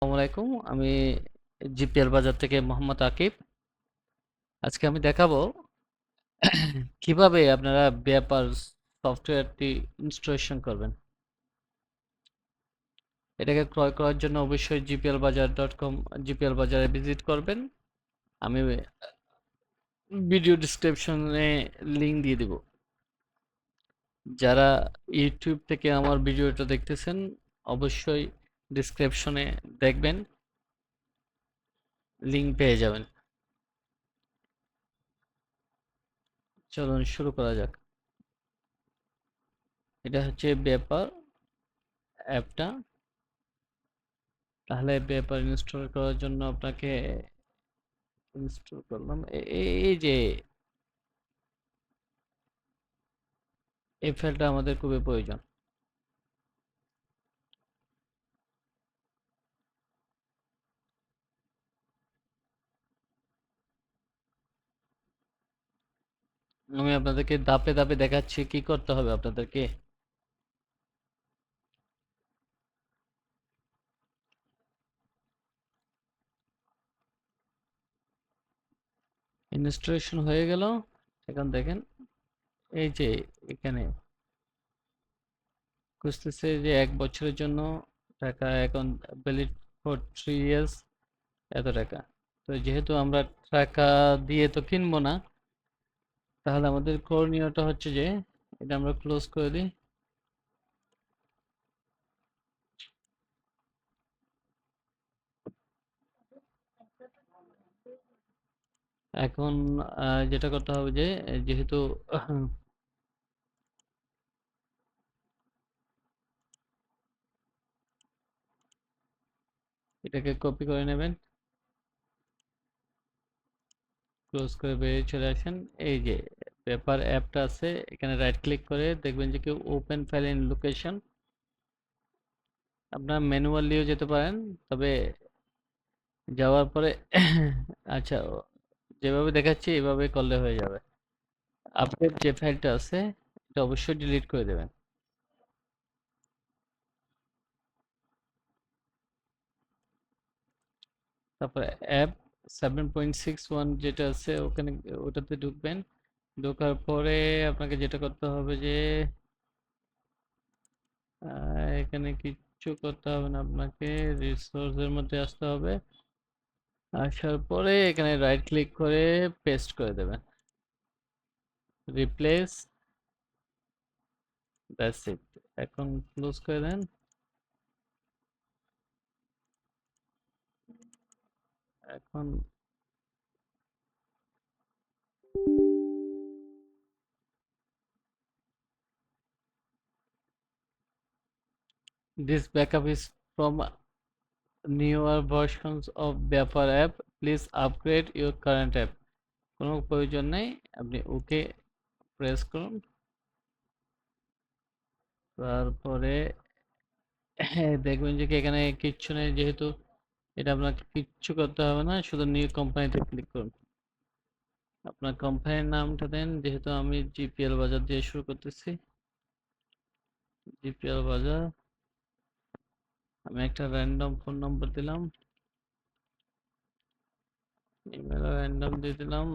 আসসালামু আলাইকুম। আমি জিপিএল বাজার থেকে মোহাম্মদ আকিব। আজকে আমি দেখাবো কিভাবে আপনারা ব্যাপার সফটওয়্যারটি ইনস্টলেশন করবেন। এটাকে ক্রয় করার জন্য অবশ্যই gplbazaar.com জিপিএল বাজারে ভিজিট করবেন। আমি ভিডিও ডিসক্রিপশনে লিংক দিয়ে দিব। যারা ইউটিউব থেকে আমার ভিডিওটা দেখতেছেন অবশ্যই ডিসক্রিপশনে দেখবেন, লিংক পেয়ে যাবেন। চলুন শুরু করা যাক। এটা হচ্ছে ব্যাপার অ্যাপটা। তাহলে ব্যাপার ইনস্টল করার জন্য আপনাকে ইনস্টল করলাম। এই যে এই ফাইলটা আমাদের খুবই প্রয়োজন। আমি আপনাদেরকে ধাপে ধাপে দেখাচ্ছি কি করতে হবে আপনাদেরকে। ইনস্টলেশন হয়ে গেল। এখন দেখেন এই যে এখানে খুঁজতেছে যে 1 বছরের জন্য টাকা, এখন ভ্যালিড ফর 3 ইয়ার্স, এত টাকা। তো যেহেতু আমরা টাকা দিয়ে তো কিনবো না, তাহলে আমাদের করণীয়টা হচ্ছে যে এটা আমরা ক্লোজ করে দিই। এখন যেটা করতে হবে যে যেহেতু এটাকে কপি করে নেবেন, ক্লোজ করে বেরিয়ে চলে আসেন। এই যে পেপার অ্যাপটা আছে, এখানে রাইট ক্লিক করে দেখবেন যে কি ওপেন ফাইল ইন লোকেশন। আপনার ম্যানুয়ালিও যেতে পারেন, তবে যাওয়ার পরে আচ্ছা, যেভাবে দেখাচ্ছি এভাবে করলে হয়ে যাবে। আপনার যে ফাইলটা আছে এটা অবশ্যই ডিলিট করে দেবেন। তারপরে অ্যাপ 7.61 যেটা আছে ওখানে, ওটাতে ঢুকবেন। ঢোকার পরে আপনাকে যেটা করতে হবে যে এখানে কিচ্ছু করতে হবে না, আপনাকে রিসোর্সের মধ্যে আসতে হবে। আসার পরে এখানে রাইট ক্লিক করে পেস্ট করে দেবেন, রিপ্লেস, দ্যাটস ইট। এখন ক্লোজ করে দেন। এখন this backup is from newer versions of Vapor app. Please upgrade your current app. কোনো প্রয়োজন নেই, আপনি ওকে প্রেস করুন। তারপরে দেখবেন যে কি এখানে কিচ্ছু নেই, যেহেতু এটা আপনাকে কিচ্ছু করতে হবে না, শুধু নিউ কোম্পানিতে ক্লিক করুন। আপনার কোম্পানির নামটা দেন, যেহেতু আমি জিপিএল বাজার দিয়ে শুরু করতেছি। জিপিএল বাজার, আমি একটা র্যান্ডম ফোন নম্বর দিলাম, ইমেল র্যান্ডম দিয়ে দিলাম,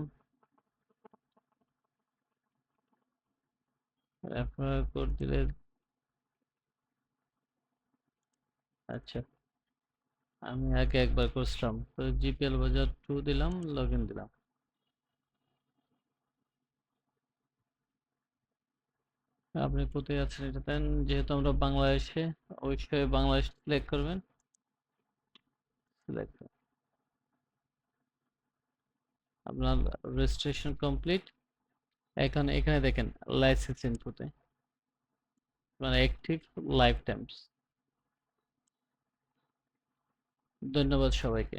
রেফারেল কোড দিলে। আচ্ছা, আমি আগে একবার করছিলাম, তো জিপিএল বাজার 2 দিলাম, লগ ইন দিলাম। আপনি কোথায় আছেন এটা দেন, যেহেতু আমরা বাংলাদেশে, অবশ্যই বাংলাদেশ সিলেক্ট করবেন। সিলেক্ট, আপনার রেজিস্ট্রেশন কমপ্লিট। এখন এখানে দেখেন লাইসেন্স ইনপুটে মানে অ্যাক্টিভ লাইফ টাইমস। ধন্যবাদ সবাইকে।